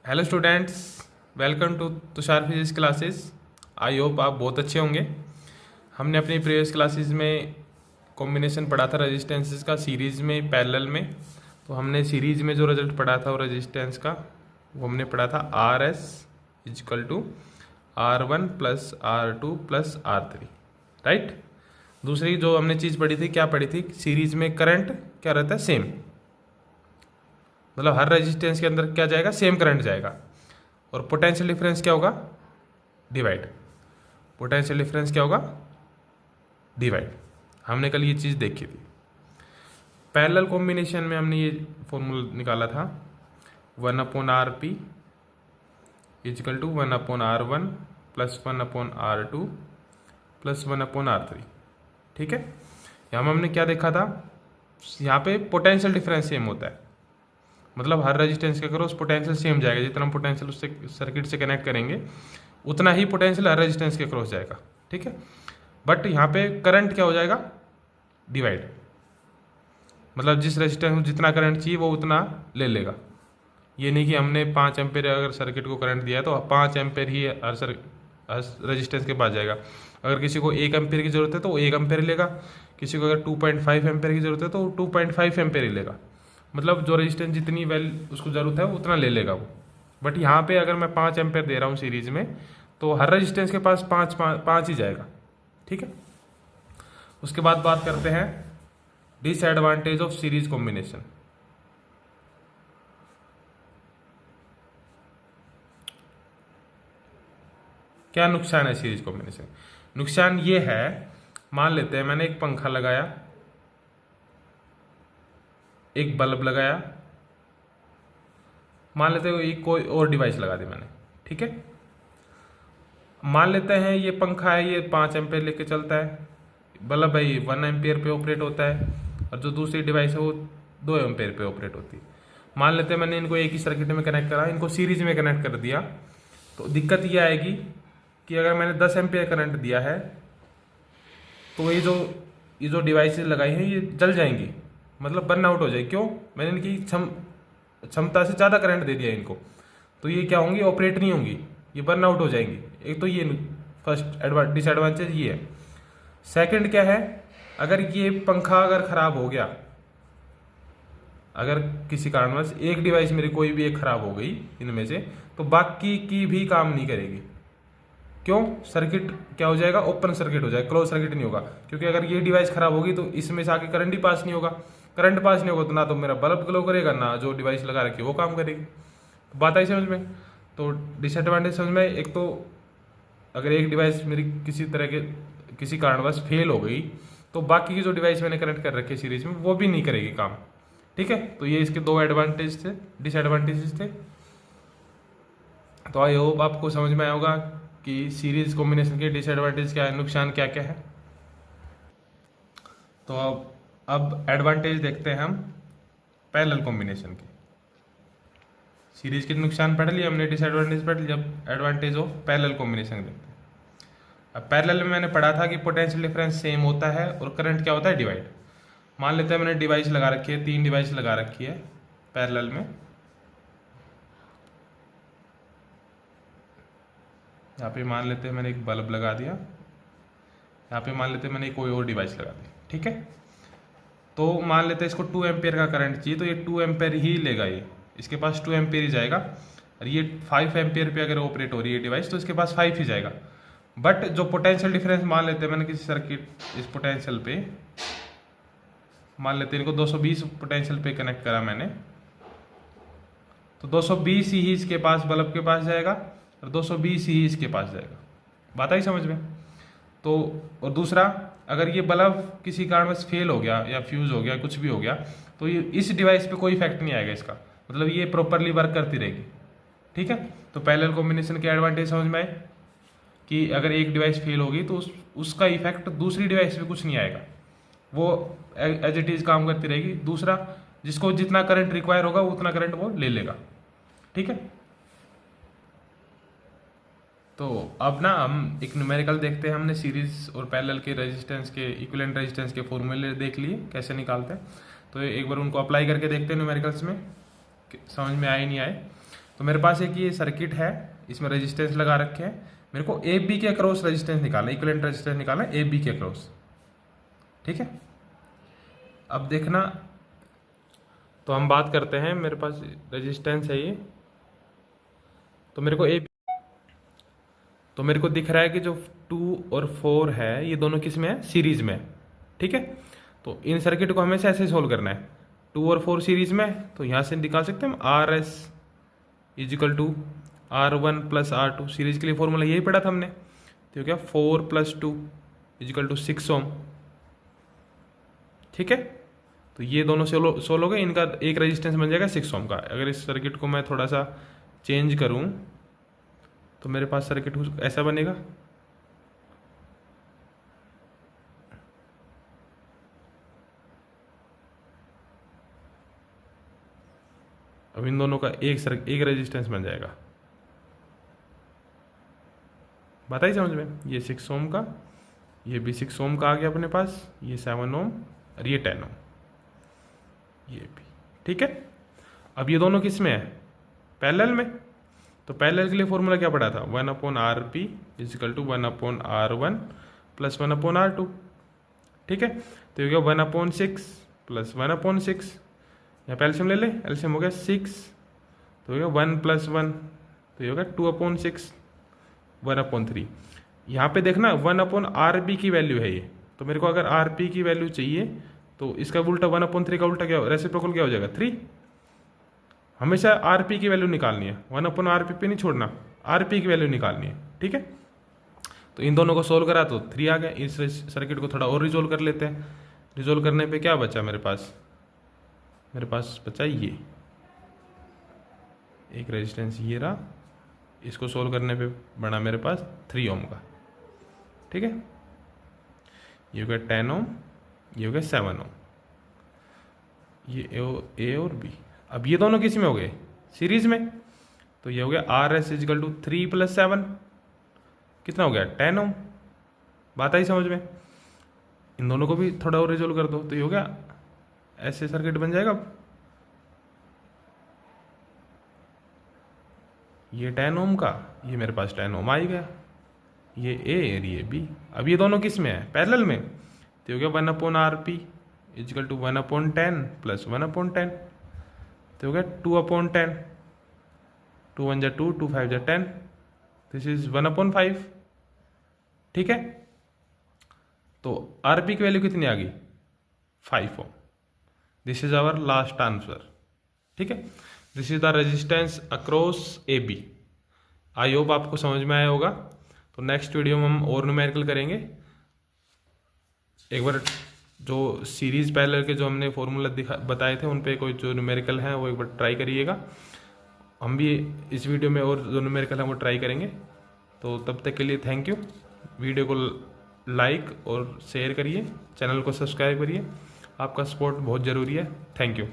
Hello students, welcome to Tushar physics classes. I hope आप बहुत अच्छे होंगे। हमने अपनी प्रीवियस क्लासेस में कॉम्बिनेशन पढ़ा था रेजिस्टेंसेस का सीरीज़ में पैरेलल में। तो हमने सीरीज़ में जो रिजल्ट पढ़ा था वो रेजिस्टेंस का वो हमने पढ़ा था R S is equal to R1 plus R2 plus R3, right. दूसरी जो हमने चीज़ पढ़ी थी, क्या पढ़ी थी, सीरीज़ में करंट क्या रहता है, सेम। मतलब हर रेजिस्टेंस के अंदर क्या जाएगा, सेम करंट जाएगा। और पोटेंशियल डिफरेंस क्या होगा, डिवाइड। पोटेंशियल डिफरेंस क्या होगा, डिवाइड। हमने कल ये चीज़ देखी थी। पैरेलल कॉम्बिनेशन में हमने ये फॉर्मूला निकाला था 1/RP is equal to 1/R1 plus 1/R2 plus 1/R3। ठीक है, यहाँ हमने क्या देखा था, यहाँ पे पोटेंशियल डिफरेंस सेम होता है। मतलब हर रेजिस्टेंस के अक्रॉस पोटेंशियल सेम जाएगा। जितना हम पोटेंशियल उससे सर्किट से कनेक्ट करेंगे उतना ही पोटेंशियल हर रेजिस्टेंस के अक्रॉस जाएगा। ठीक है, बट यहाँ पे करंट क्या हो जाएगा, डिवाइड। मतलब जिस रेजिस्टेंस में जितना करंट चाहिए वो उतना ले लेगा। ये नहीं कि हमने 5 एम्पेयर अगर सर्किट को करंट दिया है तो 5 एम्पेयर ही हर रेजिस्टेंस के पास जाएगा। अगर किसी को 1 एम्पेयर की ज़रूरत है तो वो 1 एम्पेयर लेगा। किसी को अगर 2.5 एम्पेयर की ज़रूरत है तो वो 2.5 एम्पेयर ही लेगा। मतलब जो रेजिस्टेंस जितनी वैल्यू उसको ज़रूरत है उतना ले लेगा वो। बट यहाँ पे अगर मैं 5 एम्पेयर दे रहा हूँ सीरीज में तो हर रेजिस्टेंस के पास पाँच ही जाएगा। ठीक है, उसके बाद बात करते हैं डिसएडवांटेज ऑफ सीरीज कॉम्बिनेशन। क्या नुकसान है सीरीज कॉम्बिनेशन। नुकसान ये है, मान लेते हैं मैंने एक पंखा लगाया, एक बल्ब लगाया, मान लेते हैं एक कोई और डिवाइस लगा दी मैंने। ठीक है, मान लेते हैं ये पंखा है, ये 5 एम्पेयर लेके चलता है, बल्ब है ये 1 एम्पेयर पे ऑपरेट होता है, और जो दूसरी डिवाइस है वो 2 एम्पेयर पे ऑपरेट होती है। मान लेते हैं मैंने इनको एक ही सर्किट में कनेक्ट करा, इनको सीरीज में कनेक्ट कर दिया, तो दिक्कत ये आएगी कि अगर मैंने 10 एम्पेयर करंट दिया है तो ये जो डिवाइसेस लगाई हैं ये जल जाएंगी, मतलब बर्न आउट हो जाएगी। क्यों, मैंने इनकी क्षमता से ज़्यादा करंट दे दिया इनको, तो ये क्या होंगी, ऑपरेट नहीं होंगी, ये बर्न आउट हो जाएंगी। एक तो ये फर्स्ट डिसएडवांटेज ये है। सेकंड क्या है, अगर ये पंखा अगर ख़राब हो गया, अगर किसी कारणवश एक डिवाइस मेरी कोई भी एक ख़राब हो गई इनमें से, तो बाकी की भी काम नहीं करेगी। क्यों, सर्किट क्या हो जाएगा, ओपन सर्किट हो जाएगा, क्लोज सर्किट नहीं होगा। क्योंकि अगर ये डिवाइस खराब होगी तो इसमें से आके करंट ही पास नहीं होगा। करंट पास नहीं होगा तो ना तो मेरा बल्ब ग्लो करेगा, ना जो डिवाइस लगा रखी है वो काम करेगी। तो बात आई समझ में। तो डिसएडवांटेज समझ में, एक तो अगर एक डिवाइस मेरी किसी तरह के किसी कारणवश फेल हो गई तो बाकी की जो डिवाइस मैंने कनेक्ट कर रखी है सीरीज में वो भी नहीं करेगी काम। ठीक है, तो ये इसके 2 एडवांटेज थे, डिसएडवांटेजेस थे। तो आई होप आपको समझ में आया होगा कि सीरीज कॉम्बिनेशन के डिसएडवांटेज क्या है, नुकसान क्या क्या है। तो अब एडवांटेज देखते हैं हम पैरेलल कॉम्बिनेशन के। सीरीज के नुकसान पढ़ लिए हमने, डिसएडवांटेज पढ़ लिया, अब एडवांटेज ऑफ पैरेलल कॉम्बिनेशन देखते हैं। अब पैरेलल में मैंने पढ़ा था कि पोटेंशियल डिफरेंस सेम होता है और करंट क्या होता है, डिवाइड। मान लेते हैं मैंने डिवाइस लगा रखी है, 3 डिवाइस लगा रखी है पैरेलल में। यहाँ पे मान लेते हैं मैंने एक बल्ब लगा दिया, यहाँ पे मान लेते हैं मैंने कोई और डिवाइस लगा दी। ठीक है, तो मान लेते हैं इसको 2 एम्पेयर का करंट चाहिए, तो ये 2 एम्पेयर ही लेगा, ये इसके पास 2 एम्पेयर ही जाएगा। और ये 5 एम्पेयर पे अगर ऑपरेट हो रही है डिवाइस तो इसके पास 5 ही जाएगा। बट जो पोटेंशियल डिफरेंस मान लेते हैं मैंने किसी सर्किट, इस पोटेंशियल पे मान लेते हैं इनको 220 पोटेंशियल पे कनेक्ट करा मैंने, तो 220 ही इसके पास बल्ब के पास जाएगा और 220 ही इसके पास जाएगा। बात आई समझ में। तो और दूसरा, अगर ये बल्ब किसी कारणवश फेल हो गया या फ्यूज हो गया, कुछ भी हो गया, तो ये इस डिवाइस पे कोई इफेक्ट नहीं आएगा इसका, मतलब ये प्रॉपरली वर्क करती रहेगी। ठीक है, तो पैरेलल कॉम्बिनेशन के एडवांटेज समझ में आए कि अगर एक डिवाइस फेल होगी तो उसका इफेक्ट दूसरी डिवाइस पे कुछ नहीं आएगा, वो एज इट इज़ काम करती रहेगी। दूसरा, जिसको जितना करंट रिक्वायर होगा उतना करंट वो ले लेगा। ठीक है, तो अब ना हम एक न्यूमेरिकल देखते हैं। हमने सीरीज और पैरेलल के रेजिस्टेंस के इक्विवेलेंट रेजिस्टेंस के फॉर्मूले देख लिए कैसे निकालते हैं, तो एक बार उनको अप्लाई करके देखते हैं न्यूमेरिकल्स में, समझ में आए नहीं आए। तो मेरे पास एक ये सर्किट है, इसमें रेजिस्टेंस लगा रखे हैं, मेरे को ए बी के अक्रॉस रेजिस्टेंस निकालना है, इक्विवेलेंट रेजिस्टेंस निकालना है ए बी के अक्रॉस। ठीक है, अब देखना, तो हम बात करते हैं, मेरे पास रेजिस्टेंस है ये, तो मेरे को तो मेरे को दिख रहा है कि जो 2 और 4 है ये दोनों किस में है, सीरीज में। ठीक है, तो इन सर्किट को हमें ऐसे सोल्व करना है, 2 और 4 सीरीज में, तो यहाँ से निकाल सकते हैं हम R S is equal to R1 plus R2, series के लिए फॉर्मूला यही पढ़ा था हमने, तो क्या 4 + 2 इजिकल टू 6 ओम। ठीक है, तो ये दोनों सोल्व हो गए, इनका एक रेजिस्टेंस बन जाएगा 6 ओम का। अगर इस सर्किट को मैं थोड़ा सा चेंज करूं तो मेरे पास सर्किट ऐसा बनेगा, अब इन दोनों का एक रेजिस्टेंस बन जाएगा। बात आई समझ में, ये 6 ओम का, ये भी 6 ओम का आ गया अपने पास, ये 7 ओम और ये 10 ओम, ये भी। ठीक है, अब ये दोनों किस में है, पैरेलल में, तो पैरेलल के लिए फॉर्मूला क्या पड़ा था, 1/RP is equal to 1/R1 plus 1/R2। ठीक है, तो ये हो गया 1/6 प्लस 1/6, यहाँ पे एलसीएम ले ले, एलसीएम हो गया 6, तो हो गया 1 + 1, तो ये हो गया 2/6 1/3। यहाँ पे देखना 1/RP की वैल्यू है ये, तो मेरे को अगर RP की वैल्यू चाहिए तो इसका उल्टा 1/3 का उल्टा क्या, रेसिप्रोकल क्या हो जाएगा, 3। हमेशा RP की वैल्यू निकालनी है, 1/RP पे नहीं छोड़ना, RP की वैल्यू निकालनी है। ठीक है, तो इन दोनों को सोल्व करा तो 3 आ गया। इस सर्किट को थोड़ा और रिजोल्व कर लेते हैं, रिजोल्व करने पे क्या बचा मेरे पास बचा ये एक रेजिस्टेंस, ये रहा, इसको सोल्व करने पे बना मेरे पास 3 ओम का। ठीक है, ये हो गया 10 ओम, ये हो गया 7 ओम, ये ए और बी। अब ये दोनों किस में हो गए, सीरीज में, तो ये हो गया आर एस इजिकल टू 3 + 7, कितना हो गया, 10 ओम। बात आई समझ में, इन दोनों को भी थोड़ा और रिजोल्व कर दो, तो ये हो गया, ऐसे सर्किट बन जाएगा। ये 10 ओम का, ये मेरे पास 10 ओम आ ही गया, ये ए और ये बी। अब ये दोनों किस में है, पैरेलल में, तो हो गया 1/RP इजिकल टू 1/10 प्लस 1/10, तो हो गया 2/10, 2 1 2, 2 5 10, दिस इज 1/5। ठीक है, तो RP की वैल्यू कितनी आ गई, 5 ohm. This is our last answer. ठीक है, this is the resistance across AB। I hope आपको समझ में आया होगा। तो नेक्स्ट वीडियो में हम और न्यूमेरिकल करेंगे। एक बार जो सीरीज पैरेलल के जो हमने फॉर्मूला बताए थे उन पे कोई जो न्यूमेरिकल हैं वो एक बार ट्राई करिएगा। हम भी इस वीडियो में और जो न्यूमेरिकल हैं वो ट्राई करेंगे। तो तब तक के लिए थैंक यू। वीडियो को लाइक और शेयर करिए, चैनल को सब्सक्राइब करिए, आपका सपोर्ट बहुत ज़रूरी है। Thank you.